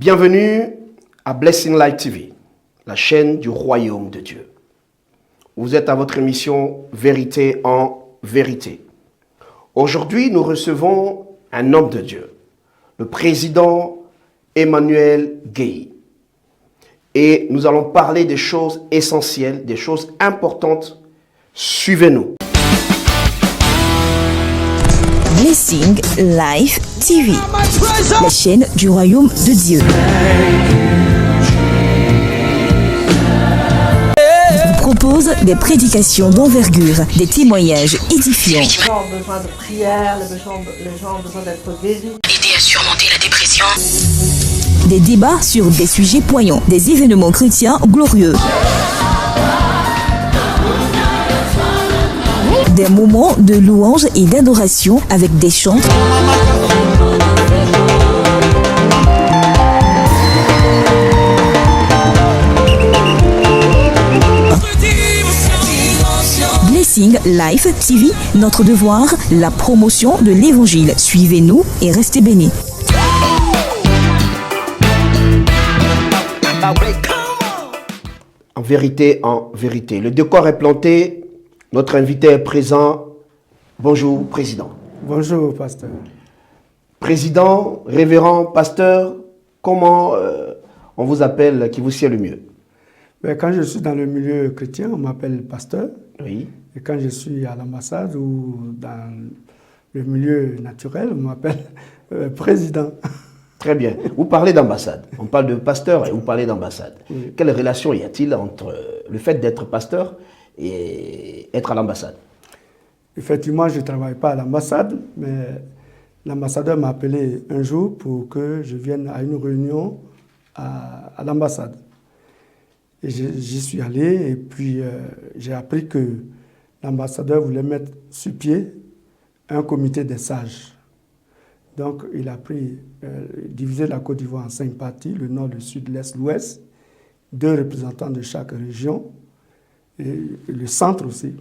Bienvenue à Blessing Live TV, la chaîne du royaume de Dieu. Vous êtes à votre émission Vérité en vérité. Aujourd'hui, nous recevons un homme de Dieu, le président Emmanuel Gueye. Et nous allons parler des choses essentielles, des choses importantes. Suivez-nous. Blessing Live TV, la chaîne du royaume de Dieu. Vous propose des prédications d'envergure, des témoignages édifiants. Les gens ont besoin de prière, les gens ont besoin d'être guéris. Aider à surmonter la dépression. Des débats sur des sujets poignants, des événements chrétiens glorieux. Des moments de louange et d'adoration avec des chants. Blessing Live TV, notre devoir, la promotion de l'évangile. Suivez-nous et restez bénis. En vérité. Le décor est planté. Notre invité est présent. Bonjour, Président. Bonjour, pasteur. Président, révérend, pasteur, comment on vous appelle, qui vous sied le mieux? Quand je suis dans le milieu chrétien, on m'appelle pasteur. Oui. Et quand je suis à l'ambassade ou dans le milieu naturel, on m'appelle président. Très bien. Vous parlez d'ambassade. On parle de pasteur et vous parlez d'ambassade. Oui. Quelle relation y a-t-il entre le fait d'être pasteur et être à l'ambassade? Effectivement, je ne travaille pas à l'ambassade, mais l'ambassadeur m'a appelé un jour pour que je vienne à une réunion à l'ambassade. Et j'y suis allé et puis j'ai appris que l'ambassadeur voulait mettre sur pied un comité des sages. Donc il a divisé la Côte d'Ivoire en 5 parties, le nord, le sud, l'est, l'ouest, 2 représentants de chaque région, et le centre aussi.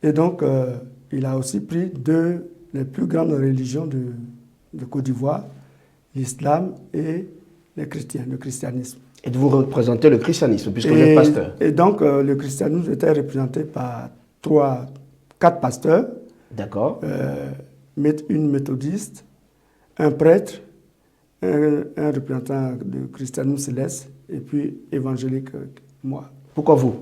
Et donc, il a aussi pris 2 des plus grandes religions de Côte d'Ivoire, l'islam et les chrétiens, le christianisme. Et de vous représenter le christianisme, puisque vous êtes pasteur. Et donc, le christianisme était représenté par 4 pasteurs. D'accord. Une méthodiste, un prêtre, un représentant du christianisme céleste, et puis évangélique, moi. Pourquoi vous?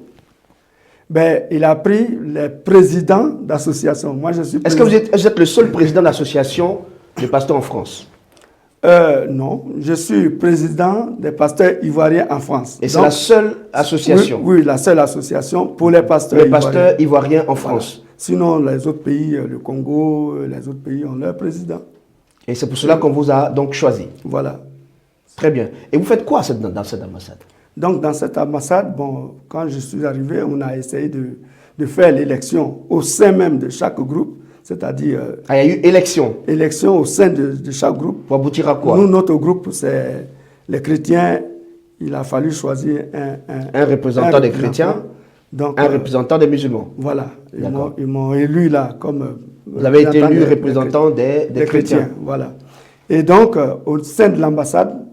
Il a pris les présidents d'associations. Moi, je suis président. Est-ce que vous êtes le seul président d'association de pasteurs en France? Non, je suis président des pasteurs ivoiriens en France. Et c'est la seule association? Oui, la seule association pour les pasteurs ivoiriens. Les pasteurs ivoiriens en France. Voilà. Sinon, les autres pays, le Congo, les autres pays ont leur président. Et c'est pour cela qu'on vous a donc choisi? Voilà. Très bien. Et vous faites quoi dans cette ambassade? Donc, dans cette ambassade, quand je suis arrivé, on a essayé de faire l'élection au sein même de chaque groupe, c'est-à-dire... il y a eu élection? Élection au sein de chaque groupe. Pour aboutir à quoi? Nous, notre groupe, c'est les chrétiens. Il a fallu choisir un représentant des chrétiens, donc, un représentant des musulmans. Voilà. Ils m'ont élu là comme... Vous avez été élu représentant des chrétiens. Voilà. Et donc, au sein de l'ambassade,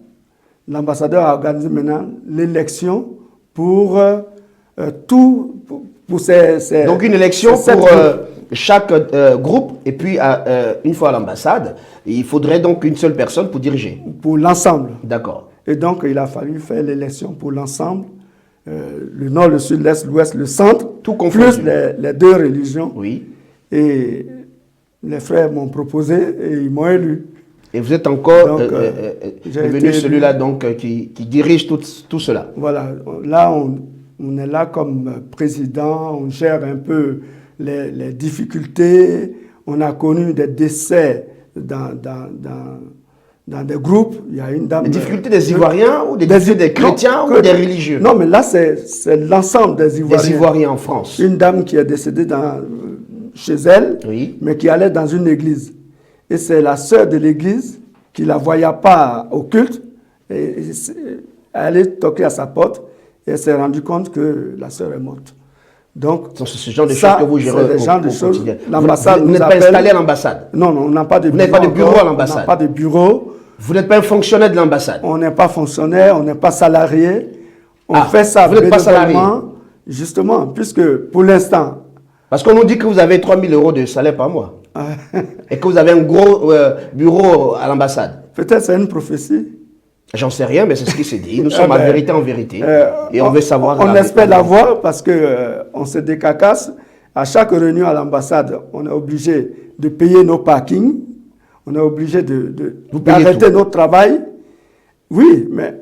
l'ambassadeur a organisé maintenant l'élection pour ces... Donc une élection pour chaque groupe, et puis une fois à l'ambassade, il faudrait donc une seule personne pour diriger. Pour l'ensemble. D'accord. Et donc il a fallu faire l'élection pour l'ensemble, le nord, le sud, l'est, l'ouest, le centre, tout confondu. Plus les 2 religions. Oui. Et les frères m'ont proposé et ils m'ont élu. Et vous êtes encore devenu celui-là qui dirige tout cela. Voilà. Là, on est là comme président, on gère un peu les difficultés. On a connu des décès dans des groupes. Il y a une dame... Les difficultés des Ivoiriens ou des difficultés des chrétiens ou des religieux? Non, mais là, c'est l'ensemble des Ivoiriens. Des Ivoiriens en France. Une dame qui est décédée chez elle, oui, mais qui allait dans une église. Et c'est la sœur de l'église qui ne la voyait pas au culte. Et elle est toquée à sa porte et elle s'est rendue compte que la sœur est morte. Donc, c'est ce genre de choses que vous gérez au quotidien. L'ambassade vous n'êtes pas installé à l'ambassade? Non, on n'a pas de bureau. Vous n'avez pas de bureau à l'ambassade? On n'a pas de bureau. Vous n'êtes pas un fonctionnaire de l'ambassade? On n'est pas fonctionnaire, on n'est pas salarié. On Ah, fait ça vous n'êtes pas salarié? Justement, puisque pour l'instant... Parce qu'on nous dit que vous avez 3 000 euros de salaire par mois. Et que vous avez un gros bureau à l'ambassade. Peut-être c'est une prophétie. J'en sais rien, mais c'est ce qui s'est dit. Nous sommes à vérité en vérité. Et on veut savoir... On espère l'avoir parce qu'on se décacasse. À chaque réunion à l'ambassade, on est obligé de payer nos parkings. On est obligé d'arrêter notre travail. Oui, mais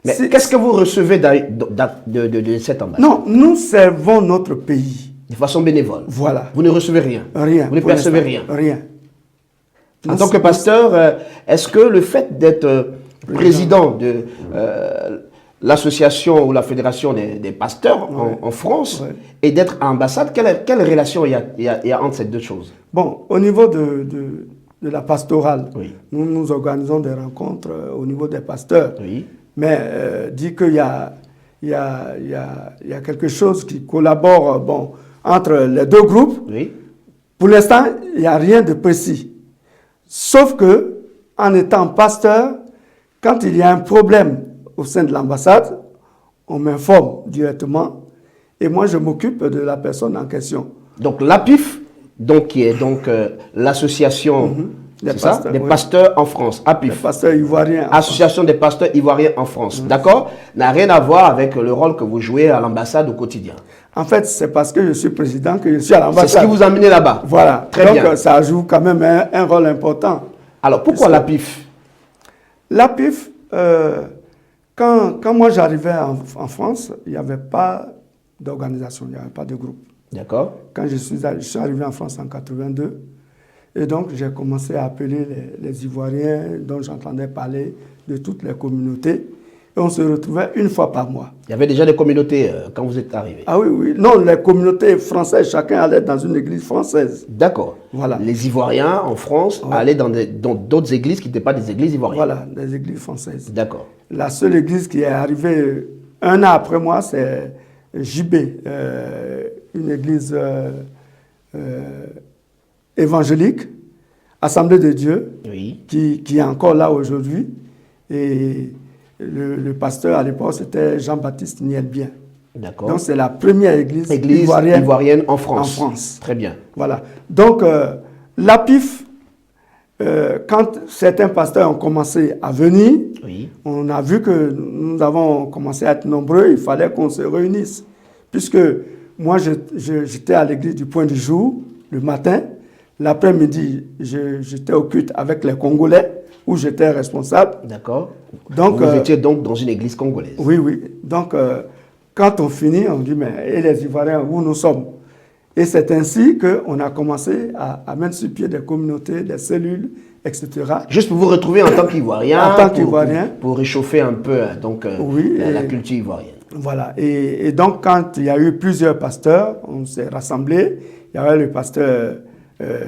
qu'est-ce que vous recevez de cette ambassade? Non, nous servons notre pays. De façon bénévole. Voilà. Vous ne recevez rien. Rien. Vous ne percevez rien. Rien. En tant que pasteur, est-ce que le fait d'être président de l'association ou la fédération des pasteurs en France et d'être à l'ambassade, quelle relation il y a entre ces deux choses? Bon, au niveau de la pastorale, nous organisons des rencontres au niveau des pasteurs. Oui. Mais dit qu'il y a quelque chose qui collabore entre les deux groupes. Oui. Pour l'instant, il n'y a rien de précis. Sauf que, en étant pasteur, quand il y a un problème au sein de l'ambassade, on m'informe directement et moi je m'occupe de la personne en question. Donc l'APIF, qui est l'association des pasteurs en France, APIF. Les pasteurs ivoiriens. Association des pasteurs ivoiriens en France, d'accord, n'a rien à voir avec le rôle que vous jouez à l'ambassade au quotidien. En fait, c'est parce que je suis président que je suis à l'ambassade. C'est ce qui vous a amené là-bas. Voilà. Très bien. Donc ça joue quand même un rôle important. Alors pourquoi l'APIF? L'APIF, quand moi j'arrivais en France, il n'y avait pas d'organisation, il n'y avait pas de groupe. D'accord. Quand je suis arrivé en France en 82, et donc j'ai commencé à appeler les Ivoiriens dont j'entendais parler de toutes les communautés. Et on se retrouvait une fois par mois. Il y avait déjà des communautés quand vous êtes arrivé? Ah oui, oui. Non, les communautés françaises, chacun allait dans une église française. D'accord. Voilà. Les Ivoiriens en France allaient dans d'autres églises qui n'étaient pas des églises ivoiriennes. Voilà, des églises françaises. D'accord. La seule église qui est arrivée un an après moi, c'est JB, une église évangélique, Assemblée de Dieu, qui est encore là aujourd'hui. Et le pasteur à l'époque, c'était Jean-Baptiste Nielbien. D'accord. Donc c'est la première église ivoirienne en France. En France. Très bien. Voilà. Donc l'APIF, quand certains pasteurs ont commencé à venir, on a vu que nous avons commencé à être nombreux, il fallait qu'on se réunisse. Puisque moi, j'étais à l'église du Point du Jour le matin, l'après-midi, j'étais au culte avec les Congolais, où j'étais responsable. D'accord. Donc, vous étiez donc dans une église congolaise. Oui, oui. Donc, quand on finit, on dit, mais et les Ivoiriens, où nous sommes? Et c'est ainsi qu'on a commencé à mettre sur pied des communautés, des cellules, etc. Juste pour vous retrouver en tant qu'Ivoirien. En tant qu'Ivoirien. Pour réchauffer un peu la culture ivoirienne. Voilà. Et donc, quand il y a eu plusieurs pasteurs, on s'est rassemblés. Il y avait le pasteur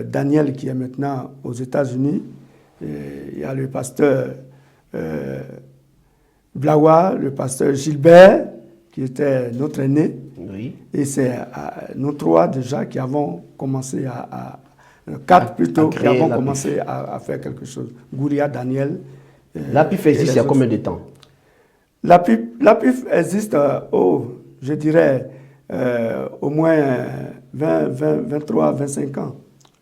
Daniel qui est maintenant aux États-Unis. Il y a le pasteur Blawa, le pasteur Gilbert, qui était notre aîné. Oui. Et c'est nous trois déjà qui avons commencé quatre plutôt, qui avons commencé à faire quelque chose. Gouria, Daniel. L'APIF existe il y a combien de temps? L'APIF existe, je dirais, au moins 23, 25 ans.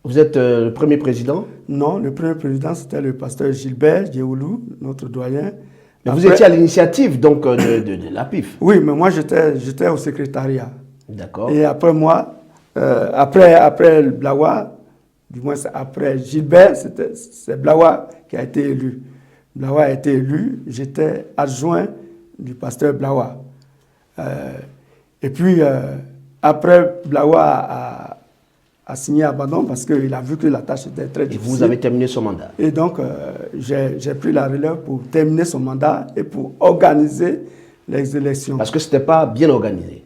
Vous êtes le premier président? Non, le premier président, c'était le pasteur Gilbert Djeoulou, notre doyen. Mais vous étiez à l'initiative donc de l'APIF? Oui, mais moi j'étais au secrétariat. D'accord. Et après moi, après Blawa, du moins après Gilbert, c'est Blawa qui a été élu. Blawa a été élu, j'étais adjoint du pasteur Blawa. Et puis, après, Blawa a signé abandon parce qu'il a vu que la tâche était très difficile. Et vous avez terminé son mandat. Et donc, j'ai pris la relève pour terminer son mandat et pour organiser les élections. Parce que ce n'était pas bien organisé.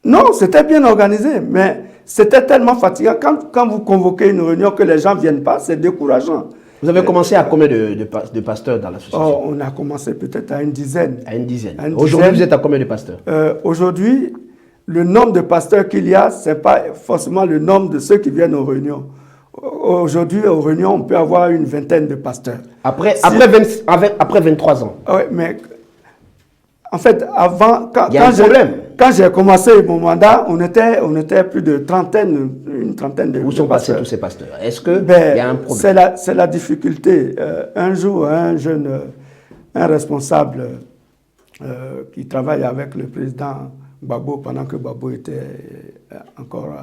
Non, c'était bien organisé, mais c'était tellement fatigant. Quand vous convoquez une réunion que les gens ne viennent pas, c'est décourageant. Vous avez commencé à combien de pasteurs dans l'association? On a commencé peut-être à une dizaine. À une dizaine. Aujourd'hui, vous êtes à combien de pasteurs? Aujourd'hui, le nombre de pasteurs qu'il y a, ce n'est pas forcément le nombre de ceux qui viennent aux réunions. Aujourd'hui, aux réunions, on peut avoir une vingtaine de pasteurs. Après 23 ans. Oui, mais en fait, avant, Il y a un problème. quand j'ai commencé mon mandat, on était plus de une trentaine de Où sont passés pasteurs. tous ces pasteurs? Est-ce qu'il Ben, y a un problème? c'est la difficulté. Un jour, un responsable qui travaille avec le président Gbagbo pendant que Gbagbo était encore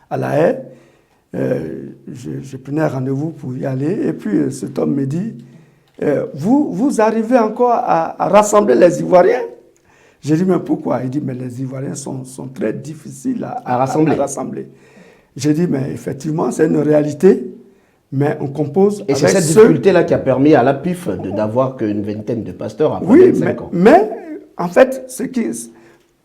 à La Haye, je prenais rendez-vous pour y aller. Et puis cet homme me dit, vous arrivez encore à rassembler les Ivoiriens? J'ai dit, mais pourquoi? Il dit, mais les Ivoiriens sont très difficiles à rassembler. J'ai dit, mais effectivement, c'est une réalité, mais on compose. Et c'est cette difficulté-là qui a permis à l'APIF d'avoir qu'une vingtaine de pasteurs après 25 ans. Mais en fait, ce qui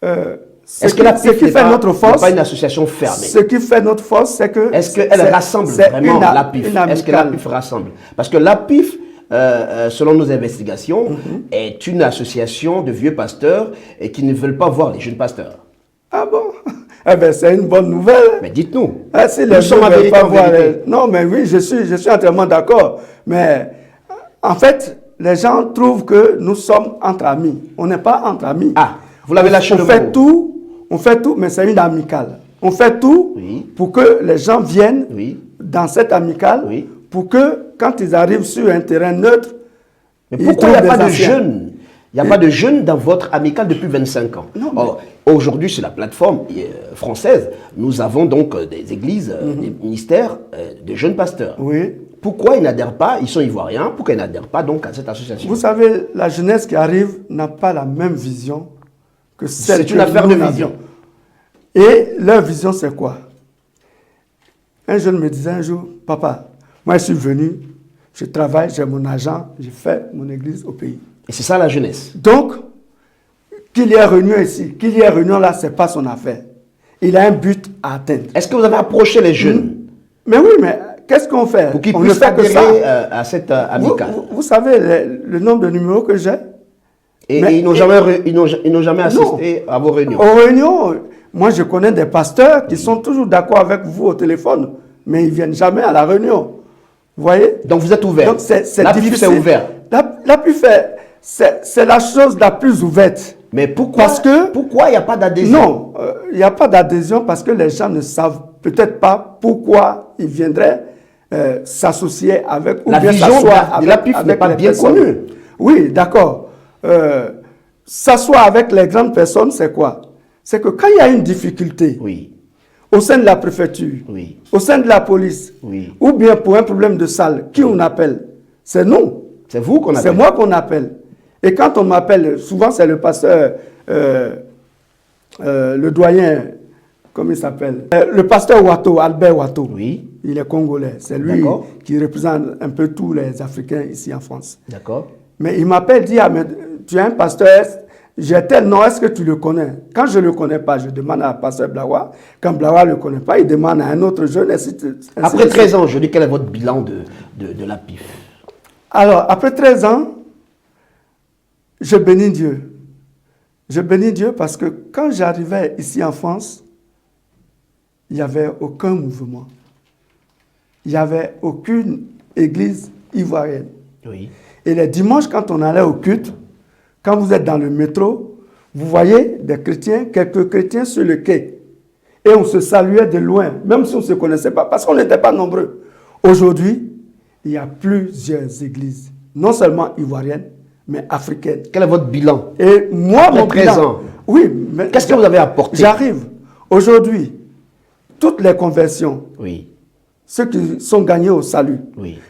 fait notre force, n'est pas une association fermée. Ce qui fait notre force, c'est que... Est-ce qu'elle rassemble vraiment l'APIF? Est-ce que l'APIF rassemble? Parce que l'APIF, selon nos investigations, est une association de vieux pasteurs et qui ne veulent pas voir les jeunes pasteurs. Ah bon? Eh bien, c'est une bonne nouvelle. Mais dites-nous. Si les gens ne veulent pas voir... Non, mais oui, je suis entièrement d'accord. Mais en fait, les gens trouvent que nous sommes entre amis. On n'est pas entre amis. Ah, vous l'avez lâché le mot. On fait tout, mais c'est une amicale. On fait tout pour que les gens viennent dans cette amicale, pour que quand ils arrivent sur un terrain neutre, mais pourquoi il n'y a pas de jeunes? Il n'y a pas de jeunes dans votre amicale depuis 25 ans. Aujourd'hui, sur la plateforme française, nous avons donc des églises, des ministères de jeunes pasteurs. Oui. Pourquoi ils n'adhèrent pas? Ils sont ivoiriens. Pourquoi ils n'adhèrent pas donc à cette association? Vous savez, la jeunesse qui arrive n'a pas la même vision que celle que c'est une affaire de vision. Et leur vision, c'est quoi? Un jeune me disait un jour, papa, moi je suis venu, je travaille, j'ai mon argent, j'ai fait mon église au pays. Et c'est ça la jeunesse. Donc, qu'il y ait réunion ici, qu'il y ait réunion là, ce n'est pas son affaire. Il a un but à atteindre. Est-ce que vous avez approché les jeunes? Mais oui, mais qu'est-ce qu'on fait? Pour qu'ils on puissent ne fait que ça. à cette amicale. Vous savez le nombre de numéros que j'ai? Et ils n'ont jamais assisté à vos réunions? Aux réunions, moi je connais des pasteurs qui sont toujours d'accord avec vous au téléphone, mais ils ne viennent jamais à la réunion. Vous voyez? Donc vous êtes ouvert. Donc c'est l'APIF c'est ouvert. L'APIF, c'est la chose la plus ouverte. Mais pourquoi il n'y a pas d'adhésion? Non, il n'y a pas d'adhésion parce que les gens ne savent peut-être pas pourquoi ils viendraient s'associer avec ou la bien vision de l'APIF n'est pas bien connue. Oui, d'accord. S'asseoir avec les grandes personnes, c'est quoi? C'est que quand il y a une difficulté au sein de la préfecture, au sein de la police, ou bien pour un problème de salle, qui on appelle? C'est nous. C'est vous qu'on appelle? C'est moi qu'on appelle. Et quand on m'appelle, souvent c'est le pasteur, le doyen, comment il s'appelle? Le pasteur Wato, Albert Wato. Oui. Il est congolais. C'est lui qui représente un peu tous les Africains ici en France. D'accord. Mais il m'appelle, dit, ah, mais tu es un pasteur, j'ai tel nom, est-ce que tu le connais? Quand je ne le connais pas, je demande à pasteur Blawa. Quand Blawa ne le connaît pas, il demande à un autre jeune. Après 13 ans, je dis, quel est votre bilan de l'APIF? Alors, après 13 ans, je bénis Dieu. Je bénis Dieu parce que quand j'arrivais ici en France, il n'y avait aucun mouvement. Il n'y avait aucune église ivoirienne. Oui. Et les dimanches, quand on allait au culte, quand vous êtes dans le métro, vous voyez des chrétiens, quelques chrétiens sur le quai. Et on se saluait de loin, même si on ne se connaissait pas, parce qu'on n'était pas nombreux. Aujourd'hui, il y a plusieurs églises, non seulement ivoiriennes, mais africaines. Quel est votre bilan? Et moi, mon 13 bilan, ans. Oui, mais qu'est-ce que vous avez apporté? J'arrive. Aujourd'hui, toutes les conversions, ceux qui sont gagnés au salut,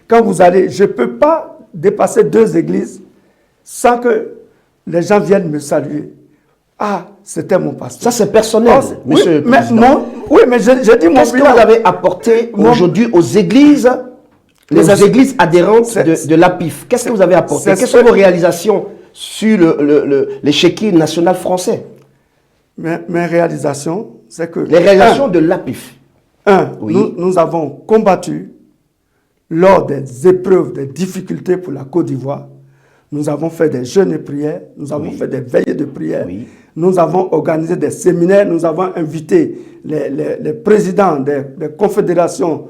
quand vous allez, je ne peux pas dépasser 2 églises sans que les gens viennent me saluer. Ah, c'était mon pasteur. Ça, c'est personnel, monsieur le président. Oui, mais je dis mon bilan. Qu'est-ce que vous avez apporté aujourd'hui aux églises, les églises adhérentes de l'APIF? Qu'est-ce que vous avez apporté? Quelles sont vos réalisations sur l'échiquier national français? Mes réalisations, c'est que... Les réalisations de l'APIF. Nous avons combattu lors des épreuves, des difficultés pour la Côte d'Ivoire. Nous avons fait des jeûnes et prières, nous avons fait des veillées de prière, nous avons organisé des séminaires, nous avons invité les présidents des confédérations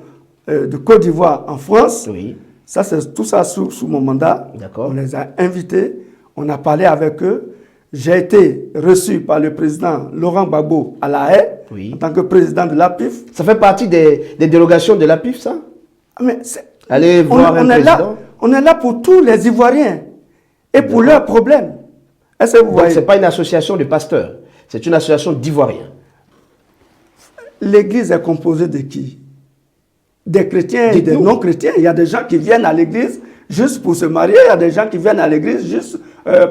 de Côte d'Ivoire en France. Oui. Ça, c'est tout ça sous mon mandat. D'accord. On les a invités, on a parlé avec eux. J'ai été reçu par le président Laurent Gbagbo à La Haye, Oui. en tant que président de l'APIF. Ça fait partie des dérogations de l'APIF, ça? Mais Allez voir un président. On est là pour tous les Ivoiriens et pour leurs problèmes. Est-ce que vous Donc, voyez? ce n'est pas une association de pasteurs, c'est une association d'Ivoiriens. L'église est composée de qui? Des chrétiens et des Dites-nous. non-chrétiens. Il y a des gens qui viennent à l'église juste pour se marier. Il y a des gens qui viennent à l'église juste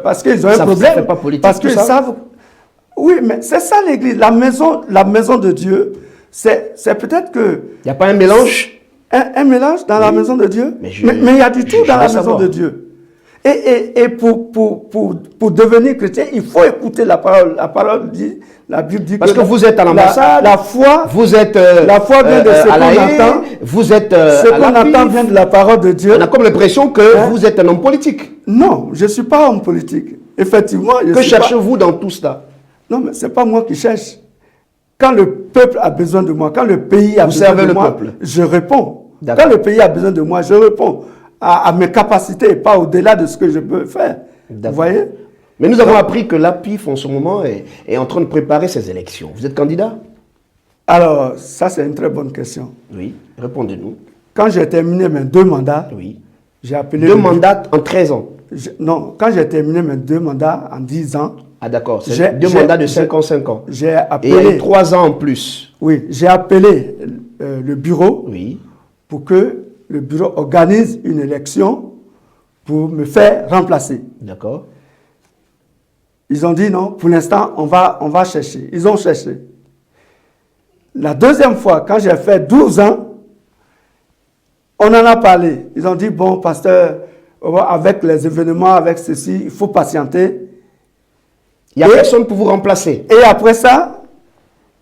parce qu'ils ont un problème. Ça fait pas politique, parce tout qu'ils ça? savent. Oui, mais c'est ça l'église. La maison de Dieu, c'est peut-être que. Il n'y a pas un mélange? Un mélange dans la maison de Dieu. Mais Mais il y a du tout je dans la veux maison savoir. de Dieu. Et pour devenir chrétien, il faut écouter la parole. La Bible dit Parce que vous êtes à l'ambassade, la foi, vous êtes la foi vient de ce à La qu'on Haye, entend. vous êtes Ce à qu'on l'APIF. entend vient de la parole de Dieu. On a comme l'impression que vous êtes un homme politique. Non, je ne suis pas homme politique. Effectivement, je Que suis pas... cherchez-vous dans tout cela? Non, mais ce n'est pas moi qui cherche. Quand le peuple a besoin de moi, quand le pays a Vous besoin servez de le moi, peuple. je réponds. D'accord. Quand le pays a besoin de moi, je réponds à mes capacités, pas au-delà de ce que je peux faire. Vous D'accord. voyez? Mais nous avons appris que l'APIF, en ce moment, est en train de préparer ses élections. Vous êtes candidat? Alors, ça c'est une très bonne question. Oui. Répondez-nous. Quand j'ai terminé mes 2 mandats, Oui. j'ai appelé... 2 mandats en 13 ans. Non, quand j'ai terminé mes 2 mandats en 10 ans, Ah d'accord, J'ai- c'est 2 j'ai- mandats de j'ai- 5 ans, 5 ans. j'ai Et il y a appelé... eu 3 ans en plus. Oui, j'ai appelé le bureau Oui. pour que le bureau organise une élection pour me faire remplacer. D'accord. Ils ont dit non, pour l'instant, on va chercher. Ils ont cherché. La deuxième fois, quand j'ai fait 12 ans, on en a parlé. Ils ont dit, bon, pasteur, avec les événements, avec ceci, il faut patienter. Il n'y a Et- personne pour vous remplacer. Et après ça,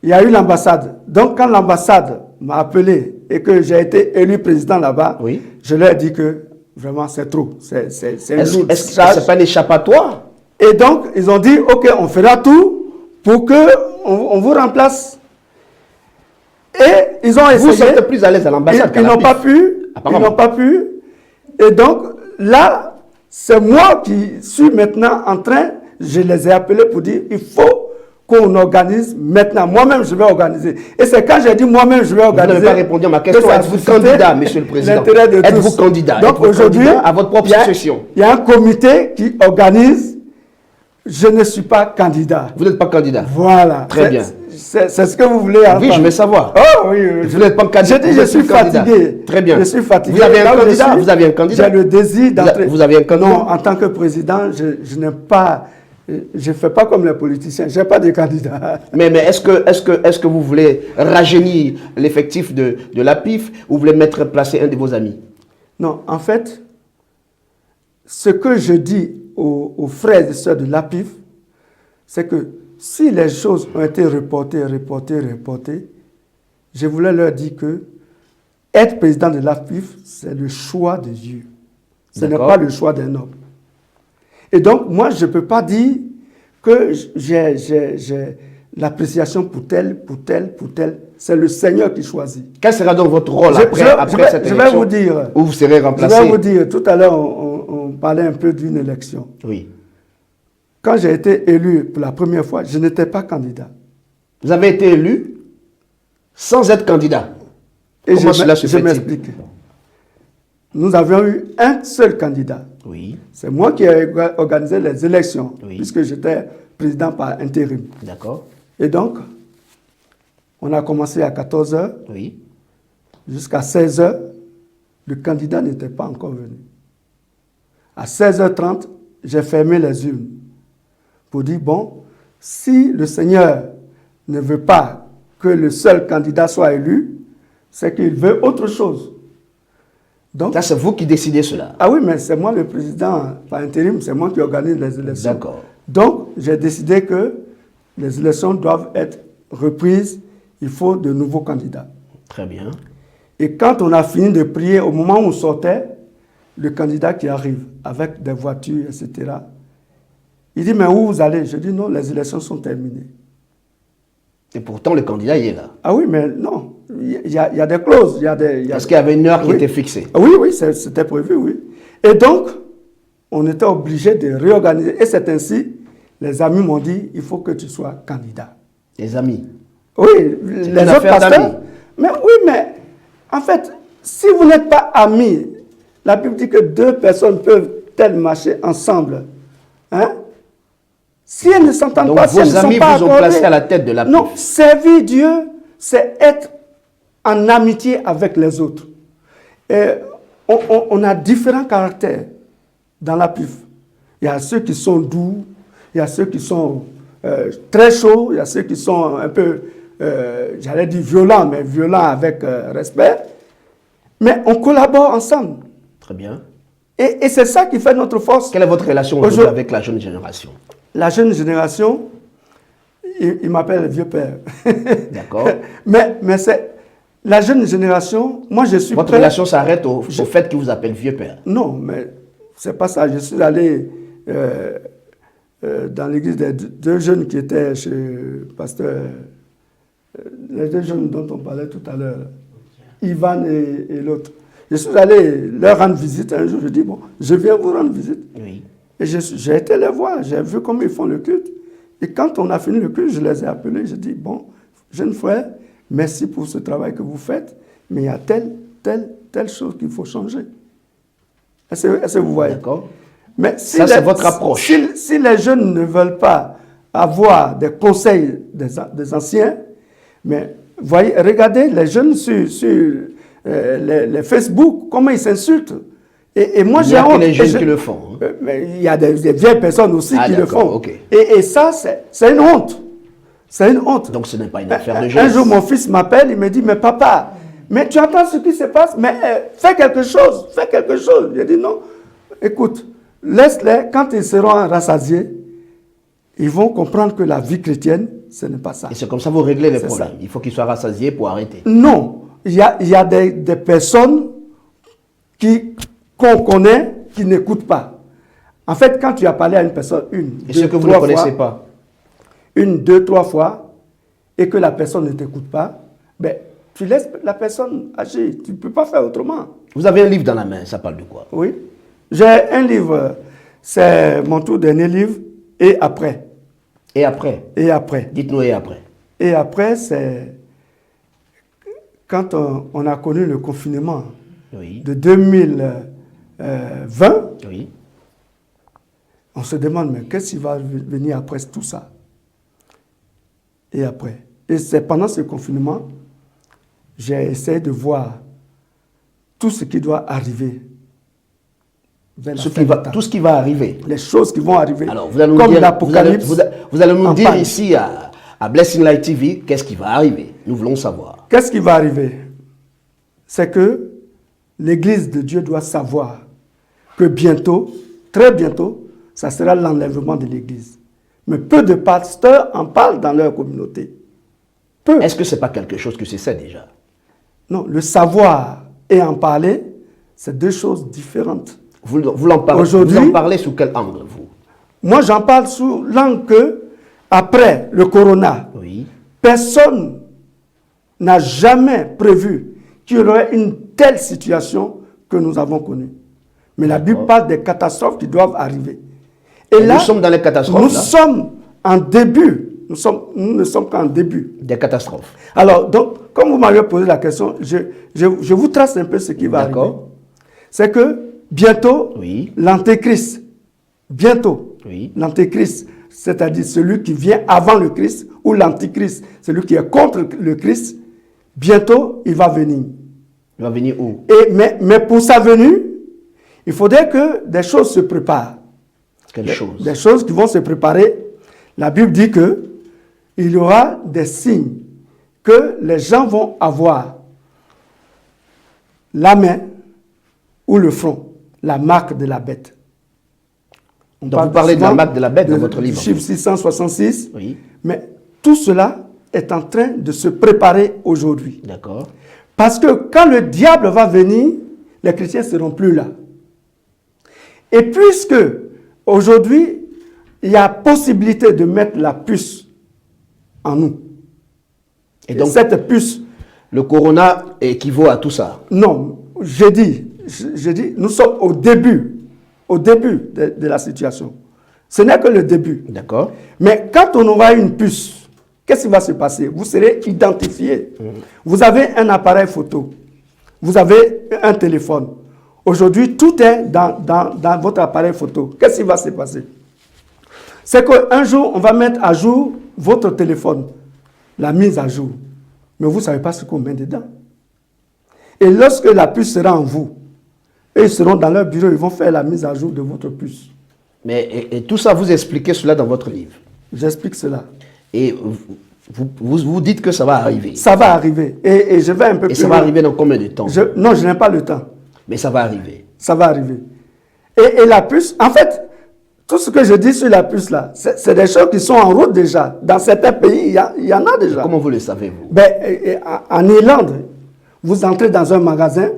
il y a eu l'ambassade. Donc, quand l'ambassade m'a appelé et que j'ai été élu président là-bas, Oui. je leur ai dit que vraiment, c'est trop. C'est une lourde Est-ce que charge. ce n'est pas un échappatoire? Et donc, ils ont dit, OK, on fera tout pour que on vous remplace. Et ils ont Vous essayé. êtes plus à l'aise à l'ambassade qu'à Ils n'ont l'APIF. pas pu. Ils Apparemment. n'ont pas pu. Et donc, là, c'est moi qui suis maintenant en train, je les ai appelés pour dire, il faut qu'on organise maintenant. Moi-même, je vais organiser. Et c'est quand j'ai dit moi-même, je vais Vous organiser. n'avez pas répondu à ma question. que ça a Êtes-vous suscité candidat, monsieur le président? l'intérêt de Êtes-vous tous. candidat? Donc Êtes-vous aujourd'hui, candidat à votre propre il y a- succession? Il y a un comité qui organise. Je ne suis pas candidat. Vous n'êtes pas candidat. Voilà. Très bien. C'est ce que vous voulez entendre. Oui, je veux savoir. Oh oui. Vous n'êtes pas candidat. Je dis, Vous je êtes suis candidat. fatigué. Très bien. Je suis fatigué. Vous avez un Là où je candidat? suis, Vous avez un candidat? J'ai le désir d'entrer. Vous avez un candidat? Non, en tant que président, je n'aime pas. Je ne fais pas comme les politiciens. Je n'ai pas de candidat. Mais est-ce que vous voulez rajeunir l'effectif de l'APIF ou vous voulez placer un de vos amis? Non, en fait, ce que je dis aux frères et sœurs de l'APIF, c'est que si les choses ont été reportées, je voulais leur dire que être président de l'APIF, c'est le choix de Dieu. Ce n'est D'accord. pas le choix d'un homme. Et donc, moi, je ne peux pas dire que j'ai l'appréciation pour tel. C'est le Seigneur qui choisit. Quel sera donc votre rôle Je après cette vais élection vous dire. où vous serez Je remplacé? vais vous dire, tout à l'heure, on parlait un peu d'une élection. Oui. Quand j'ai été élu pour la première fois, je n'étais pas candidat. Vous avez été élu sans être candidat. Et Comment cela se je fait-il? m'explique. Nous avions eu un seul candidat. Oui, C'est moi qui ai organisé les élections, Oui. puisque j'étais président par intérim. d'accord. Et donc, on a commencé à 14 h Oui. jusqu'à 16 h. Le candidat n'était pas encore venu. À 16h30, j'ai fermé les urnes pour dire, bon, si le Seigneur ne veut pas que le seul candidat soit élu, c'est qu'il veut autre chose. Donc, Là, c'est vous qui décidez cela. ah oui, mais c'est moi le président par intérim, c'est moi qui organise les élections. D'accord. Donc, j'ai décidé que les élections doivent être reprises, il faut de nouveaux candidats. Très bien. Et quand on a fini de prier, au moment où on sortait, le candidat qui arrive avec des voitures, etc., il dit, mais où vous allez? Je dis, non, les élections sont terminées. Et pourtant, le candidat, il est là. Ah oui, mais non. il y a des clauses. Est-ce qu'il y avait une heure qui était fixée? Oui, c'était prévu, oui. Et donc, on était obligé de réorganiser. Et c'est ainsi, les amis m'ont dit, il faut que tu sois candidat. Les amis? Oui, les autres pasteurs. Mais oui, mais en fait, si vous n'êtes pas amis, la Bible dit que deux personnes peuvent-elles marcher ensemble. Hein? Si elles ne s'entendent pas, si elles ne sont pas vos amis vous ont placé à la tête de la PIF. Non, servir Dieu, c'est être en amitié avec les autres. Et on a différents caractères dans la PIF. Il y a ceux qui sont doux, il y a ceux qui sont très chauds, il y a ceux qui sont un peu, j'allais dire violents, mais violents avec respect. Mais on collabore ensemble. Très bien. Et c'est ça qui fait notre force. Quelle est votre relation aujourd'hui avec la jeune génération? La jeune génération, il m'appelle le vieux père. D'accord. mais c'est la jeune génération, moi je suis Votre relation s'arrête au fait qu'il vous appelle vieux père? Non, mais c'est pas ça. Je suis allé dans l'église des deux jeunes qui étaient chez le pasteur, les deux jeunes dont on parlait tout à l'heure, Ivan et l'autre. Je suis allé leur rendre visite un jour. Je dis, bon, je viens vous rendre visite. Oui. Et j'ai été les voir, j'ai vu comment ils font le culte. Et quand on a fini le culte, je les ai appelés. Je dis, bon, jeune frère, merci pour ce travail que vous faites, mais il y a telle chose qu'il faut changer. Est-ce que vous voyez? D'accord. Mais si ça, c'est votre approche. Si les jeunes ne veulent pas avoir des conseils des anciens, mais voyez, regardez les jeunes sur les Facebook, comment ils s'insultent. Et moi, j'ai honte. Il y a que les jeunes qui le font. Hein. Mais il y a des vieilles personnes aussi qui le font. Okay. Et ça, c'est une honte. C'est une honte. Donc ce n'est pas une affaire de jeunesse. Un jour, mon fils m'appelle, il me dit, mais papa, mais tu entends ce qui se passe, mais fais quelque chose, fais quelque chose. Je dis non, écoute, laisse-les, quand ils seront rassasiés, ils vont comprendre que la vie chrétienne, ce n'est pas ça. Et c'est comme ça que vous réglez les problèmes. Ça. Il faut qu'ils soient rassasiés pour arrêter. Non, il y a des personnes qu'on connaît qui n'écoutent pas. En fait, quand tu as parlé à une personne et ce que vous ne connaissez pas, 1, 2, 3 fois, et que la personne ne t'écoute pas, ben, tu laisses la personne agir. Tu ne peux pas faire autrement. Vous avez un livre dans la main, ça parle de quoi? Oui. J'ai un livre, c'est mon tout dernier livre, Et après. Et après? Et après. Dites-nous et après. Et après, c'est quand on a connu le confinement de 2020, oui. On se demande, mais qu'est-ce qui va venir après tout ça? Et après. Et c'est pendant ce confinement, j'ai essayé de voir tout ce qui doit arriver. Tout ce qui va arriver. Les choses qui vont arriver. Alors, vous allez comme l'Apocalypse. Vous allez nous dire ici à Blessing Light TV, qu'est-ce qui va arriver? Nous voulons savoir. Qu'est-ce qui va arriver? C'est que l'Église de Dieu doit savoir que bientôt, très bientôt, ça sera l'enlèvement de l'Église. Mais peu de pasteurs en parlent dans leur communauté. Peu. Est-ce que ce n'est pas quelque chose que c'est ça déjà? Non, le savoir et en parler, c'est deux choses différentes. Vous en parlez sous quel angle, vous? Moi, j'en parle sous l'angle que, après le corona, personne n'a jamais prévu qu'il y aurait une telle situation que nous avons connue. Mais la Bible parle des catastrophes qui doivent arriver. Et là, nous sommes dans les catastrophes. Nous sommes en début. Nous ne sommes qu'en début. Des catastrophes. Alors, donc, comme vous m'avez posé la question, je vous trace un peu ce qui va arriver. C'est que bientôt, l'antéchrist, l'antéchrist, c'est-à-dire celui qui vient avant le Christ, ou l'antichrist, celui qui est contre le Christ, bientôt, il va venir. Il va venir où? Mais pour sa venue, il faudrait que des choses se préparent. Quelles choses? Des choses qui vont se préparer. La Bible dit que il y aura des signes que les gens vont avoir. La main ou le front, la marque de la bête. Donc vous parlez de la marque de la bête dans votre livre. Chiffre 666. Oui. Mais tout cela est en train de se préparer aujourd'hui. D'accord. Parce que quand le diable va venir, les chrétiens ne seront plus là. Et puisque aujourd'hui, il y a possibilité de mettre la puce en nous. Et donc, cette puce Le corona équivaut à tout ça. Non, j'ai dit, nous sommes au début de la situation. Ce n'est que le début. D'accord. Mais quand on aura une puce, qu'est-ce qui va se passer? Vous serez identifié. Vous avez un appareil photo. Vous avez un téléphone. Aujourd'hui, tout est dans votre appareil photo. Qu'est-ce qui va se passer? C'est qu'un jour, on va mettre à jour votre téléphone. La mise à jour. Mais vous ne savez pas ce qu'on met dedans. Et lorsque la puce sera en vous, eux, ils seront dans leur bureau, ils vont faire la mise à jour de votre puce. Mais et tout ça, vous expliquez cela dans votre livre. J'explique cela. Et vous dites que ça va arriver. Ça va arriver. Et je vais un peu plus ça va arriver dans combien de temps? Non, je n'ai pas le temps. Mais ça va arriver. Ça va arriver. Et la puce, en fait, tout ce que je dis sur la puce là, c'est des choses qui sont en route déjà. Dans certains pays, il y en a déjà. Comment vous le savez, vous? En Irlande, vous entrez dans un magasin,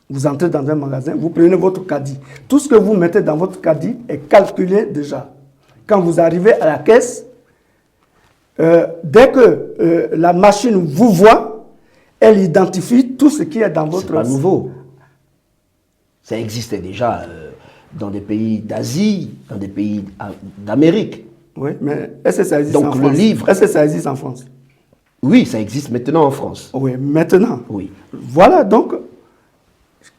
vous prenez votre caddie. Tout ce que vous mettez dans votre caddie est calculé déjà. Quand vous arrivez à la caisse, dès que la machine vous voit, elle identifie tout ce qui est dans votre... C'est pas nouveau. Ça existait déjà dans des pays d'Asie, dans des pays d'Amérique. Oui, mais est-ce que ça existe en France? Donc le livre... Est-ce que ça existe en France? Oui, ça existe maintenant en France. Oui, maintenant. Oui. Voilà, donc,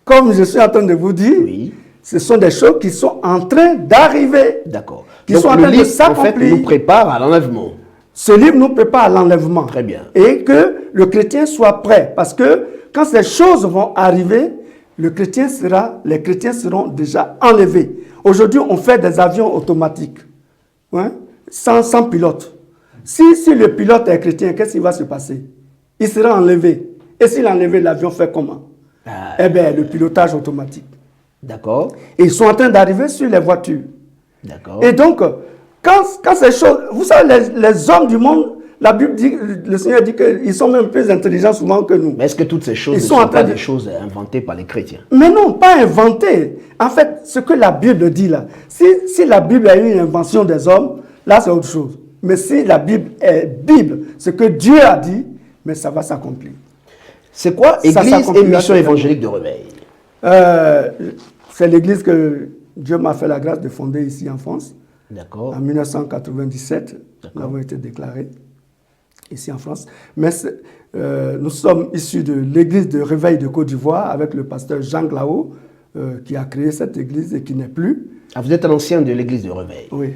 comme je suis en train de vous dire, oui. Ce sont des choses qui sont en train d'arriver. D'accord. Qui sont en train de s'accomplir. En fait, nous prépare à l'enlèvement. Ce livre nous prépare à l'enlèvement. Très bien. Et que le chrétien soit prêt. Parce que quand ces choses vont arriver, les chrétiens seront déjà enlevés. Aujourd'hui, on fait des avions automatiques, hein, sans pilote. Si le pilote est chrétien, qu'est-ce qui va se passer? Il sera enlevé. Et s'il est enlevé, l'avion fait comment? Eh bien, le pilotage automatique. D'accord. Et ils sont en train d'arriver sur les voitures. D'accord. Et donc, quand ces choses... Vous savez, les hommes du monde, la Bible dit, le Seigneur dit qu'ils sont même plus intelligents souvent que nous. Mais est-ce que toutes ces choses ne sont pas des choses inventées par les chrétiens? Mais non, pas inventées. En fait, ce que la Bible dit là, si la Bible a eu une invention des hommes, là c'est autre chose. Mais si la Bible est Bible, ce que Dieu a dit, mais ça va s'accomplir. C'est quoi Église et mission évangélique de Réveil? C'est l'église que Dieu m'a fait la grâce de fonder ici en France. D'accord. En 1997, nous avons été déclarés ici en France. Mais nous sommes issus de l'église de Réveil de Côte d'Ivoire avec le pasteur Jean Glao qui a créé cette église et qui n'est plus. Ah, vous êtes un ancien de l'église de Réveil? Oui.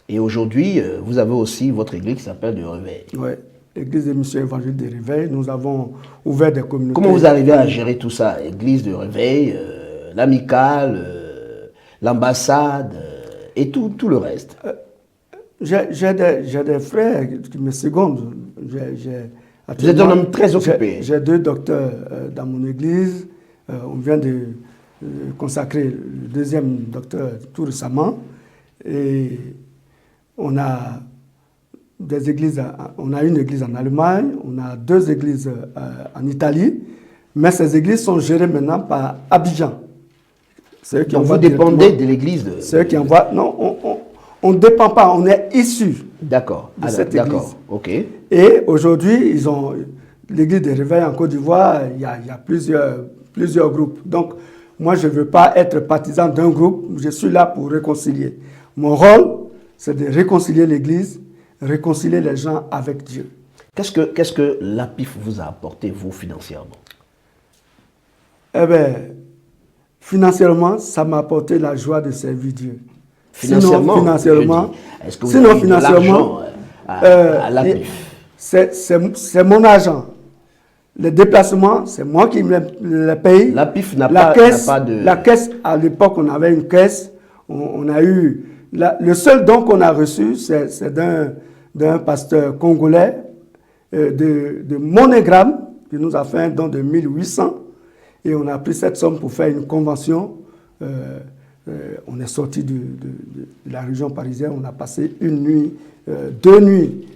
Et aujourd'hui, vous avez aussi votre église qui s'appelle de Réveil. Oui. L'église des missions évangéliques de Réveil, nous avons ouvert des communautés. Comment vous arrivez à gérer tout ça? Église de Réveil, l'amicale, l'ambassade et tout le reste. J'ai des frères qui me secondent. Vous êtes un homme très occupé. J'ai 2 docteurs dans mon église. On vient de consacrer le 2e docteur tout récemment. Et on a des églises, on a une église en Allemagne, on a 2 églises en Italie, mais ces églises sont gérées maintenant par Abidjan. Donc vous dépendez de l'église de... C'est eux qui envoient... Non, on ne dépend pas, on est issu de cette église. D'accord, ok. Et aujourd'hui, ils ont l'église de Réveil en Côte d'Ivoire, il y a plusieurs groupes. Donc, moi, je ne veux pas être partisan d'un groupe, je suis là pour réconcilier. Mon rôle, c'est de réconcilier l'église, réconcilier les gens avec Dieu. Qu'est-ce que l'APIF vous a apporté, vous, financièrement? Eh bien, financièrement, ça m'a apporté la joie de servir Dieu. Financièrement, est-ce que vous avez de l'argent à l'APIF? C'est mon argent. Les déplacements, c'est moi qui me les paye. L'APIF n'a pas de... La caisse, à l'époque, on avait une caisse. On a eu... le seul don qu'on a reçu, c'est d'un pasteur congolais de Monégramme, qui nous a fait un don de 1800. Et on a pris cette somme pour faire une convention. On est sorti de la région parisienne. On a passé une nuit, 2 nuits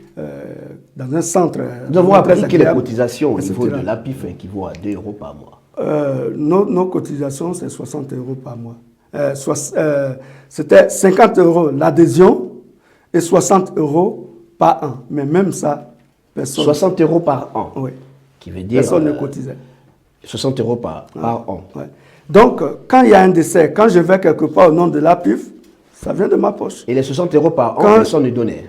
dans un centre. Nous avons appris que les cotisations au niveau de l'APIF équivaut à 2 € par mois. Nos cotisations, c'est 60 € par mois. C'était 50 € l'adhésion et 60 € par an. Mais même ça, personne... 60 € par an? Oui. Qui veut dire personne ne cotisait. 60 € par an. Ouais. Donc, quand il y a un décès, quand je vais quelque part au nom de l'APIF, ça vient de ma poche. Et les 60 € par an, personne ne donnait.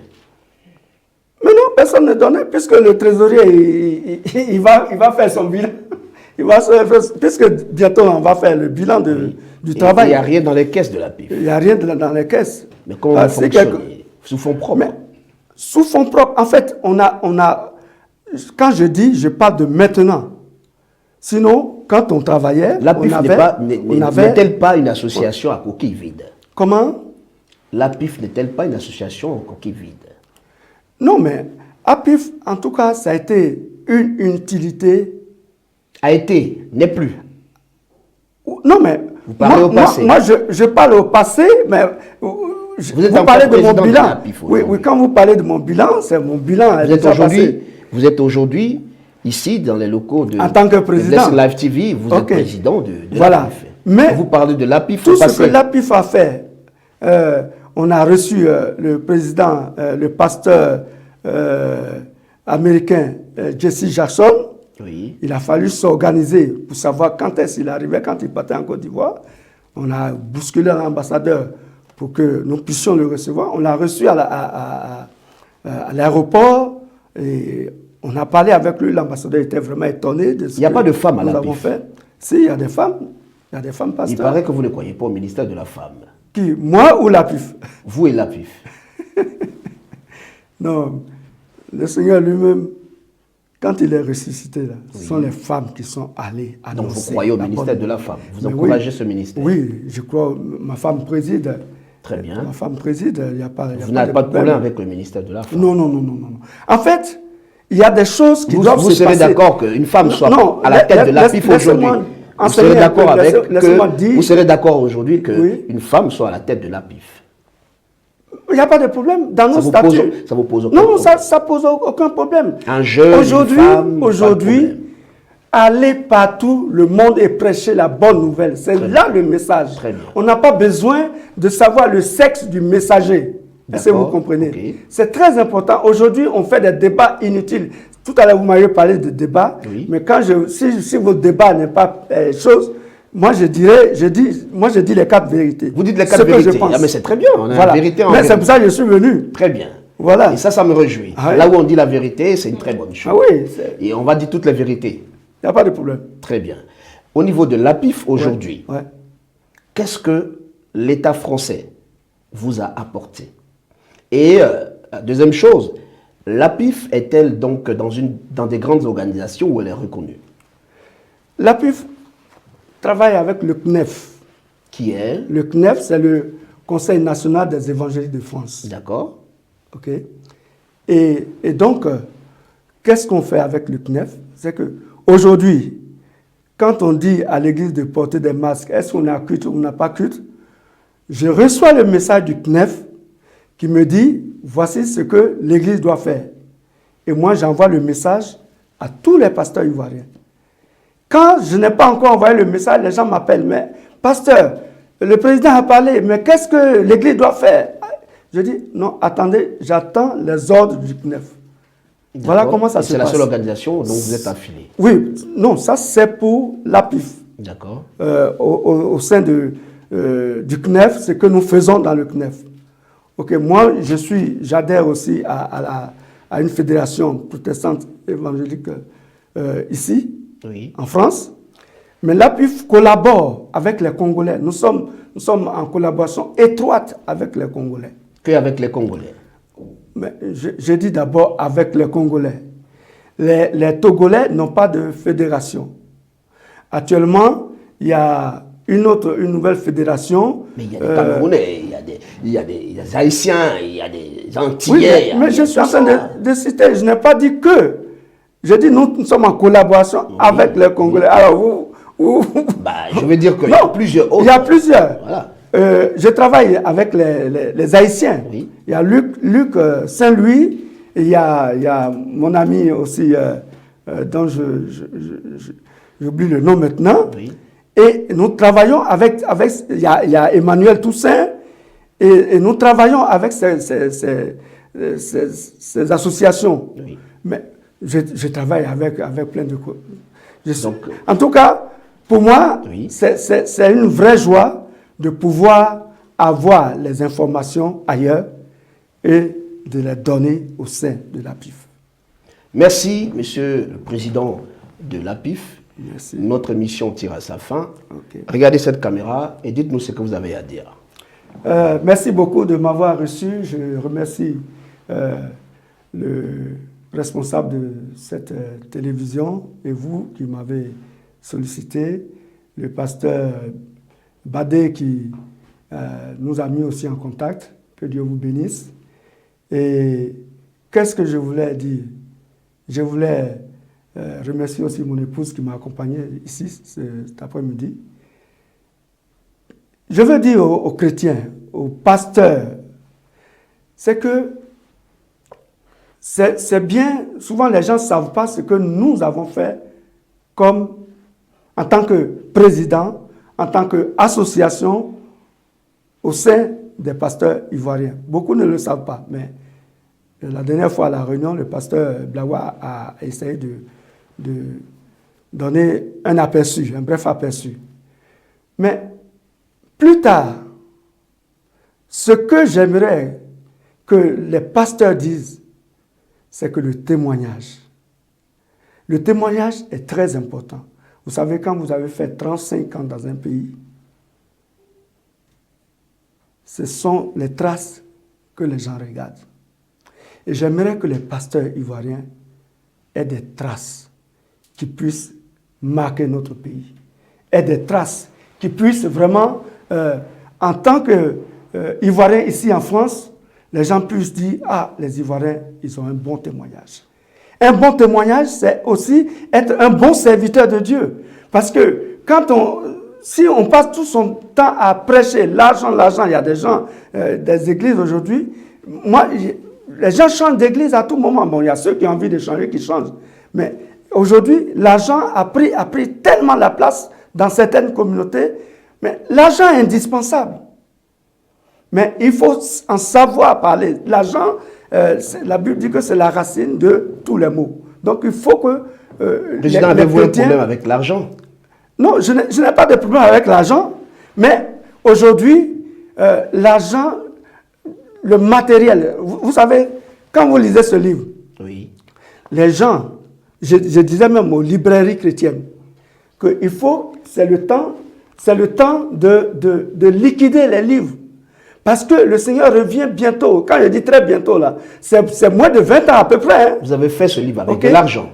Mais non, personne ne donnait, puisque le trésorier, il va faire son bilan. Puisque bientôt, on va faire le bilan du travail. Il n'y a rien dans les caisses de l'APIF. Il n'y a rien dans les caisses. Mais comment vous fonctionnez? Sous fonds propres? Mais, sous fonds propres, en fait, on a, quand je dis, je parle de maintenant. Sinon, quand on travaillait, l'APIF on avait... n'est-elle pas une association à coquille vide? Comment? L'APIF n'est-elle pas une association à coquille vide? Non, mais APIF, en tout cas, ça a été une utilité. A été, n'est plus. Non, mais vous parlez au passé. Moi, je parle au passé, mais vous parlez de mon bilan. l'APIF, oui, quand vous parlez de mon bilan, c'est mon bilan. Vous êtes aujourd'hui ici dans les locaux de en tant que président de Live TV, vous êtes président de voilà. l'APIF. Mais vous parlez de l'APIF. Tout ce que l'APIF a fait, on a reçu le président, le pasteur américain Jesse Jackson. Oui. Il a fallu s'organiser pour savoir quand est-ce qu'il arrivait, quand il partait en Côte d'Ivoire. On a bousculé l'ambassadeur pour que nous puissions le recevoir. On l'a reçu à l'aéroport et on a parlé avec lui. L'ambassadeur était vraiment étonné de ce Il n'y a pas de femmes à l'APIF. Si, il y a des femmes. Il y a des femmes pasteurs. Il paraît que vous ne croyez pas au ministère de la femme. Qui? Moi ou l'APIF? Vous et l'APIF. Non, le Seigneur lui-même, quand il est ressuscité, là, ce sont les femmes qui sont allées annoncer. Donc vous croyez au ministère de la femme? Vous encouragez ce ministère? Oui, je crois. Ma femme préside. Très bien. Ma femme préside. Il n'y a pas. Vous n'avez pas de problème avec le ministère de la femme? Non. En fait, il y a des choses qui doivent se passer. Vous serez d'accord qu'une femme soit à la tête de l'APIF aujourd'hui? Vous serez d'accord vous serez d'accord aujourd'hui qu'une femme soit à la tête de l'APIF? Il n'y a pas de problème dans nos statuts. Ça vous pose aucun problème? Non, ça pose aucun problème. Un jeune, aujourd'hui, aller partout, le monde et prêcher la bonne nouvelle. C'est là le message. On n'a pas besoin de savoir le sexe du messager. Est-ce que vous comprenez? Okay. C'est très important. Aujourd'hui, on fait des débats inutiles. Tout à l'heure, vous m'avez parlé de débat, mais quand si votre débat n'est pas chose, moi je dis les 4 vérités. Vous dites les 4 vérités. Ah, mais c'est très bien. On a la vérité en mais c'est pour ça que je suis venu. Très bien. Voilà. Et ça me réjouit. Ah, là où on dit la vérité, c'est une très bonne chose. Ah oui. Et on va dire toutes les vérités. Il n'y a pas de problème. Très bien. Au niveau de l'APIF aujourd'hui, qu'est-ce que l'État français vous a apporté? Et deuxième chose, l'APIF est-elle donc dans des grandes organisations où elle est reconnue? L'APIF travaille avec le CNEF. Qui est? Le CNEF, c'est le Conseil national des évangélistes de France. D'accord. OK. Et donc, qu'est-ce qu'on fait avec le CNEF? C'est qu'aujourd'hui, quand on dit à l'église de porter des masques, est-ce qu'on a culte ou on n'a pas culte? Je reçois le message du CNEF qui me dit, voici ce que l'église doit faire. Et moi, j'envoie le message à tous les pasteurs ivoiriens. Quand je n'ai pas encore envoyé le message, les gens m'appellent, mais pasteur, le président a parlé, mais qu'est-ce que l'église doit faire? Je dis, non, attendez, j'attends les ordres du CNEF. Voilà comment ça se passe. C'est la seule organisation dont vous êtes affilié? Oui, non, ça c'est pour l'APIF. D'accord. Au sein du CNEF, c'est que nous faisons dans le CNEF. Ok, moi, j'adhère aussi à une fédération protestante évangélique ici, en France. Mais l'APIF collabore avec les Congolais. Nous sommes en collaboration étroite avec les Congolais. Qu'avec les Congolais? Mais je dis d'abord avec les Congolais. Les Togolais n'ont pas de fédération. Actuellement, il y a une nouvelle fédération. Mais il y a des Camerounais, il y a des Haïtiens, il y a des Antillais. Oui, mais je suis en train de citer, je n'ai pas dit que. Je dis nous sommes en collaboration avec les Congolais. Alors je veux dire qu'il y a plusieurs autres. Il y a plusieurs. Voilà. Je travaille avec les Haïtiens. Oui. Il y a Luc Saint-Louis, et il y a mon ami aussi, dont j'oublie le nom maintenant. Oui. Et nous travaillons avec il y a Emmanuel Toussaint, et nous travaillons avec ces associations. Oui. Mais je travaille avec plein de... En tout cas, pour moi, Oui. c'est une vraie joie de pouvoir avoir les informations ailleurs et de les donner au sein de l'APIF. Merci, Monsieur le Président de l'APIF. Merci. Notre émission tire à sa fin. Ok. Regardez cette caméra et dites-nous ce que vous avez à dire. Merci beaucoup de m'avoir reçu. Je remercie le responsable de cette télévision et vous qui m'avez sollicité, le pasteur Badé qui nous a mis aussi en contact. Que Dieu vous bénisse. Et qu'est-ce que je voulais dire? Je voulais remercier aussi mon épouse qui m'a accompagné ici cet après-midi. Je veux dire aux chrétiens, aux pasteurs, c'est que c'est bien, souvent les gens ne savent pas ce que nous avons fait comme en tant que président, en tant qu'association au sein des pasteurs ivoiriens. Beaucoup ne le savent pas, mais la dernière fois à la réunion, le pasteur Blawa a essayé de donner un aperçu, un bref aperçu. Mais plus tard, ce que j'aimerais que les pasteurs disent, c'est que le témoignage est très important. Vous savez, quand vous avez fait 35 ans dans un pays, ce sont les traces que les gens regardent. Et j'aimerais que les pasteurs ivoiriens aient des traces qui puissent marquer notre pays, aient des traces qui puissent vraiment, en tant qu'Ivoiriens ici en France, les gens puissent dire, ah, les Ivoiriens, ils ont un bon témoignage. Un bon témoignage, c'est aussi être un bon serviteur de Dieu. Parce que si on passe tout son temps à prêcher l'argent, il y a des gens, des églises aujourd'hui, les gens changent d'église à tout moment. Bon, il y a ceux qui ont envie de changer, qui changent. Mais aujourd'hui, l'argent a pris tellement la place dans certaines communautés. Mais l'argent est indispensable. Mais il faut en savoir parler. L'argent, la Bible dit que c'est la racine de tous les maux. Donc il faut que... Président, avez-vous un problème avec l'argent? Non, je n'ai pas de problème avec l'argent. Mais aujourd'hui, l'argent, le matériel... Vous savez, quand vous lisez ce livre, Oui. les gens, je disais même aux librairies chrétiennes, qu'il faut, c'est le temps de liquider les livres. Parce que le Seigneur revient bientôt. Quand je dis très bientôt, là, c'est moins de 20 ans à peu près. Hein. Vous avez fait ce livre avec de l'argent?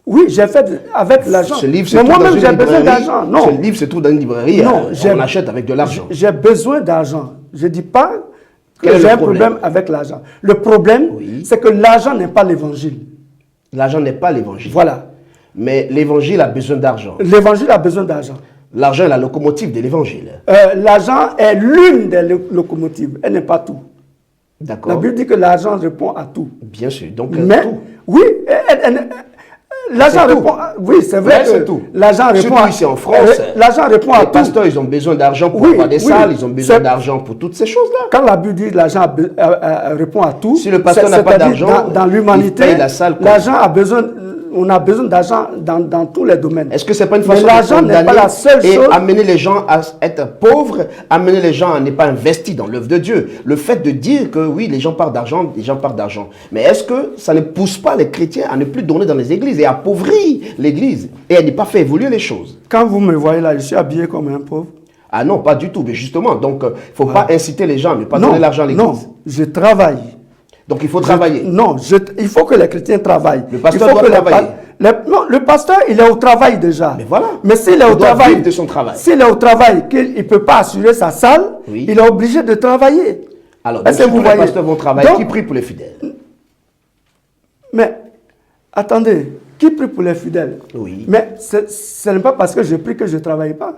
Oui, j'ai fait avec l'argent. Ce livre, mais moi-même, j'ai besoin d'argent. Non. Ce livre, c'est tout dans une librairie. Non, on l'achète avec de l'argent. J'ai besoin d'argent. Je ne dis pas que Quel est j'ai le un problème avec l'argent. Le problème, c'est que l'argent n'est pas l'évangile. L'argent n'est pas l'évangile. Voilà. Mais l'évangile a besoin d'argent. L'évangile a besoin d'argent. L'argent est la locomotive de l'évangile. L'argent est l'une des locomotives. Elle n'est pas tout. D'accord. La Bible dit que l'argent répond à tout. Bien sûr. Donc, Mais, tout. oui, l'argent répond. Oui, c'est vrai Ouais, c'est que tout. l'argent répond Surtout ici en France, l'argent répond à les tout. pasteurs, ils ont besoin d'argent pour avoir des salles, ils ont besoin d'argent pour toutes ces choses-là. Quand la Bible dit que l'argent répond à tout, Si le pasteur n'a pas c'est-à-dire d'argent, dans l'humanité, il paye la salle comme l'argent a besoin. On a besoin d'argent dans tous les domaines. Est-ce que ce n'est pas une Mais façon l'argent de n'est pas la seule condamner et chose. amener les gens à être pauvres, amener les gens à ne pas investir dans l'œuvre de Dieu? Le fait de dire que oui, les gens parlent d'argent, les gens parlent d'argent. Mais est-ce que ça ne pousse pas les chrétiens à ne plus donner dans les églises et à appauvrir l'église et à ne pas faire évoluer les choses? Quand vous me voyez là, je suis habillé comme un pauvre. Ah non, pas du tout. Mais justement, donc, il ne faut pas inciter les gens à ne pas donner l'argent à l'église. Non, je travaille. Donc il faut travailler. Non, il faut que les chrétiens travaillent. Le pasteur Il faut doit que travailler. Non, le pasteur, il est au travail déjà. Mais voilà. Mais s'il est au Il doit travail, vivre de son travail. s'il est au travail, qu'il ne peut pas assurer sa salle, Oui. il est obligé de travailler. Alors, donc, Est-ce si que tous vous les voyez? pasteurs vont travailler, Donc, qui prie pour les fidèles? Mais, attendez, qui prie pour les fidèles? Oui. Mais ce n'est pas parce que je prie que je ne travaille pas.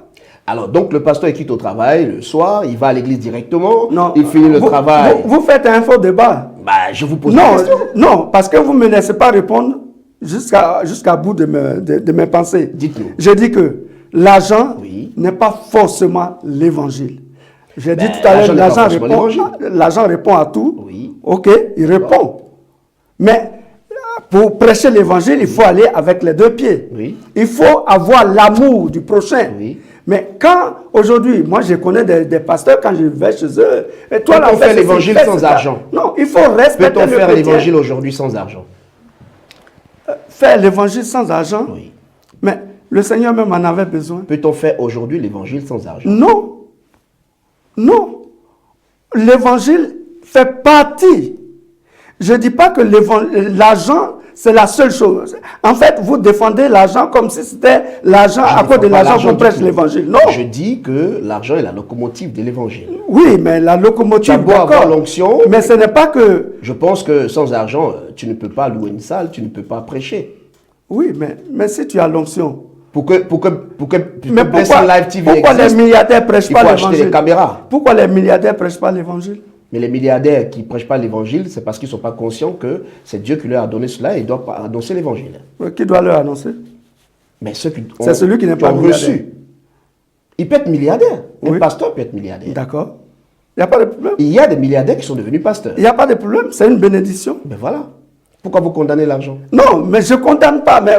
Alors, donc, le pasteur il quitte au travail le soir, il va à l'église directement, Non. il finit le travail. Vous faites un faux débat. Bah, je vous pose la Non, question. non, parce que vous ne me laissez pas répondre jusqu'à bout de mes pensées. Dites-nous. Je dis que l'argent Oui. n'est pas forcément l'évangile. J'ai dit Ben, tout à l'heure, l'argent n'est pas forcément l'argent répond à tout. Oui. Ok, il répond. Mais pour prêcher l'évangile, il faut aller avec les deux pieds. Oui. Il faut avoir l'amour du prochain. Oui. Mais quand, aujourd'hui, moi je connais des pasteurs, quand je vais chez eux, et toi, Peut-on faire l'évangile sans argent? Non, il faut respecter Peut-on le faire chrétien. l'évangile aujourd'hui sans argent? Faire l'évangile sans argent? Oui. Mais le Seigneur même en avait besoin. Peut-on faire aujourd'hui l'évangile sans argent? Non. Non. L'évangile fait partie. Je ne dis pas que l'argent, c'est la seule chose. En fait, vous défendez l'argent comme si c'était l'argent, à cause de l'argent qu'on prêche l'évangile. Non. Je dis que l'argent est la locomotive de l'évangile. Oui, mais la Tu locomotive, as beau avoir d'accord. l'onction, Mais ce n'est pas que... je pense que sans argent, tu ne peux pas louer une salle, tu ne peux pas prêcher. Oui, mais si tu as l'onction... Pour que Mais Blessing Live TV pourquoi les existe, milliardaires ne prêchent il pas faut acheter l'évangile? des caméras. Pourquoi les milliardaires ne prêchent pas l'évangile? Mais les milliardaires qui ne prêchent pas l'évangile, c'est parce qu'ils ne sont pas conscients que c'est Dieu qui leur a donné cela et ils doivent annoncer l'évangile. Qui doit leur annoncer? Mais ceux qui C'est celui qui n'est pas ont milliardaire. reçu. Il peut être milliardaire. Oui. Un pasteur peut être milliardaire. D'accord. Il n'y a pas de problème. Il y a des milliardaires qui sont devenus pasteurs. Il n'y a pas de problème. C'est une bénédiction. Ben voilà. Pourquoi vous condamnez l'argent? Non, mais je ne condamne pas. Mais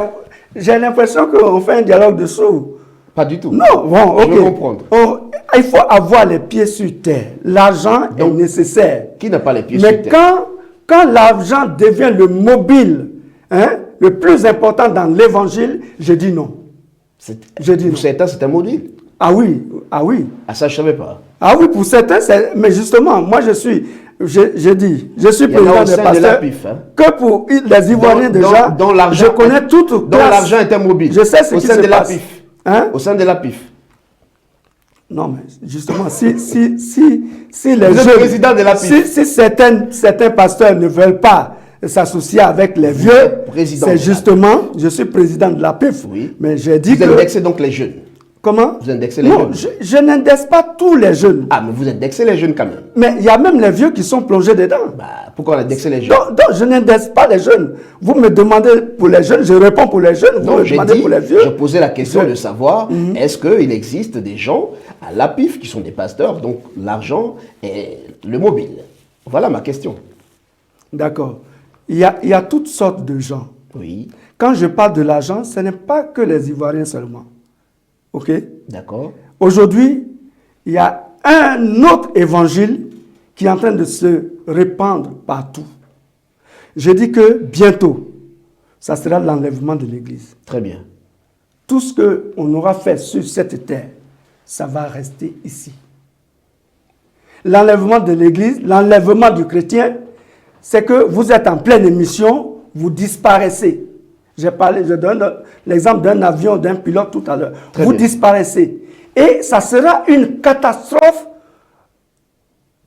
j'ai l'impression qu'on fait un dialogue de sourds. Pas du tout. Non, bon, ok. Je veux comprendre. Il faut avoir les pieds sur terre. L'argent est Donc, nécessaire. Qui n'a pas les pieds Mais sur terre? quand l'argent devient le mobile, hein, le plus important dans l'évangile, je dis non. Je dis non. Pour certains, c'est un module. Ah oui, ah oui. Ah ça, je ne savais pas. Ah oui, pour certains, mais justement, moi je suis Il y en a président au des sein de pasteurs, l'APIF, hein. que pour les Ivoiriens déjà, dont l'argent- je connais toute Donc classe. l'argent est un mobile. Je sais ce au qui sein se de passe. l'APIF. Hein? Au sein de l'APIF. Non, mais justement, si les Vous êtes jeunes, président de l'APIF. si certains pasteurs ne veulent pas s'associer avec les vieux, êtes président de c'est l'APIF. justement, je suis président de l'APIF. Oui. Mais j'ai dit Vous que... indexez donc les jeunes. Comment? Vous indexez les Non, jeunes. je n'indexe pas tous les jeunes. Ah, mais vous indexez les jeunes quand même. Mais il y a même les vieux qui sont plongés dedans. Bah, pourquoi on indexe les jeunes? Donc, je n'indexe pas les jeunes. Vous me demandez pour les jeunes, je réponds pour les jeunes. Vous Non, me j'ai demandez dit, pour les vieux. je posais la question Je- de savoir, est-ce qu'il existe des gens à l'APIF qui sont des pasteurs, donc l'argent est le mobile? Voilà ma question. D'accord. Il y a toutes sortes de gens. Oui, Quand je parle de l'argent, ce n'est pas que les Ivoiriens seulement. OK? d'accord. Aujourd'hui, il y a un autre évangile qui est en train de se répandre partout. Je dis que bientôt, ça sera l'enlèvement de l'Église. Très bien. Tout ce qu'on aura fait sur cette terre, ça va rester ici. L'enlèvement de l'Église, l'enlèvement du chrétien, c'est que vous êtes en pleine émission, vous disparaissez. Je donne l'exemple d'un avion, d'un pilote tout à l'heure. Très Vous bien. disparaissez. Et ça sera une catastrophe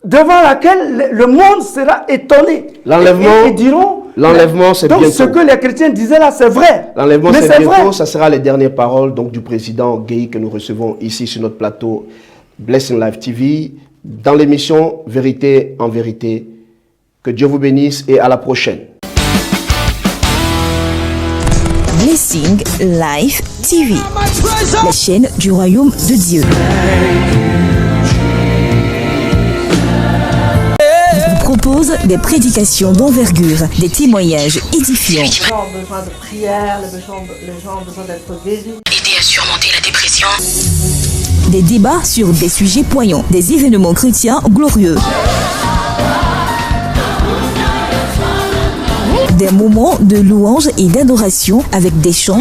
devant laquelle le monde sera étonné. L'enlèvement- Et ils diront... l'enlèvement, c'est donc bientôt. ce que les chrétiens disaient là, c'est vrai. L'enlèvement, Mais c'est bientôt. vrai. Ça sera les dernières paroles donc, du président Gueye que nous recevons ici sur notre plateau Blessing Live TV dans l'émission Vérité en Vérité. Que Dieu vous bénisse et à la prochaine. Blessing Live TV, la chaîne du royaume de Dieu. Vous propose des prédications d'envergure, des témoignages édifiants, Les gens ont besoin de prière, les gens ont besoin d'être guéris. Aider à surmonter la dépression. des débats sur des sujets poignants, des événements chrétiens glorieux, des moments de louange et d'adoration avec des chants,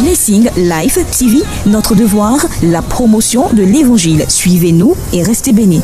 Blessing Live TV, notre devoir, la promotion de l'évangile. Suivez-nous et restez bénis.